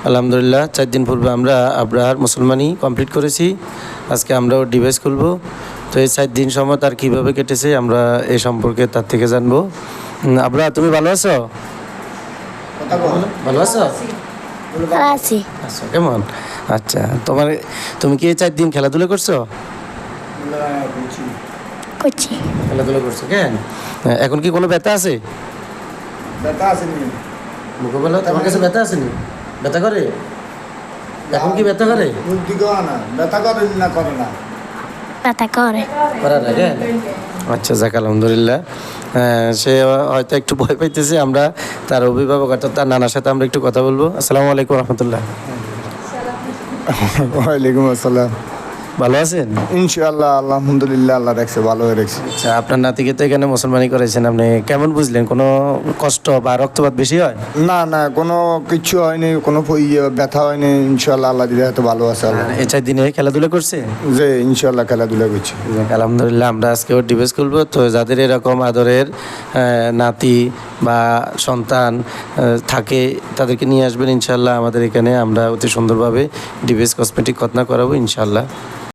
আলহামদুলিল্লাহ 4 দিন পূর্বে আমরা আবরাহার মুসলমানি কমপ্লিট করেছি। আজকে আমরাও ডিভাইস খুলবো। তো এই 4 দিন সময় তার কীভাবে কেটেছে আমরা এই সম্পর্কে তার থেকে জানবো। আবরাহা, তুমি ভালো আছো? ভালো আছো? আছি। আচ্ছা, কেমন? আচ্ছা, তুমি কি এই 4 দিন খেলাধুলা করছো? করছি। খেলাধুলা করছো কেন? এখন কি কোনো ব্যথা আছে? ব্যথা আসেনি। মুখে বলো, তোমার কাছে ব্যথা আসেনি? ব্যথা করে? এখন কি ব্যথা করে? বুদ্ধি করা না, ব্যথা করে না, করে না। ব্যথা করে। করার আগে? আচ্ছা, যাক আলহামদুলিল্লাহ। সে হয়তো একটু ভয় পাইতেছে। আমরা তার অভিভাবক অর্থাৎ তার নানার সাথে আমরা একটু কথা বলবো। আসসালামু আলাইকুম রহমতুল্লাহ। ওয়ালাইকুম আসসালাম। ভালো আছেন? ইনশাআল্লাহ, আলহামদুলিল্লাহ, আল্লাহ রাখছে, ভালো হয়ে রাখছে। আচ্ছা, আপনার নাতিকে তো এখানে মুসলমানি করেছেন, আপনি কেমন বুঝলেন? কোনো কষ্ট বা রক্তপাত বেশি হয়? না না, কোনো কিচ্ছু হয়নি, কোনো ব্যথা হয়নি। ইনশাআল্লাহ, আল্লাহ দিলে এত ভালো আছে। আল্লাহ এই 4 দিনে খেলাধুলা করছে? যে ইনশাআল্লাহ খেলাধুলা করছি। যাক আলহামদুলিল্লাহ। আমরা আজকেও ডিভাইস খুলবো। তো যাদের এরকম আদরের নাতি বা সন্তান থাকে তাদেরকে নিয়ে আসবেন ইনশাআল্লাহ আমাদের এখানে। আমরা অতি সুন্দরভাবে ডিভাইস কসমেটিক খতনা করাবো ইনশাআল্লাহ।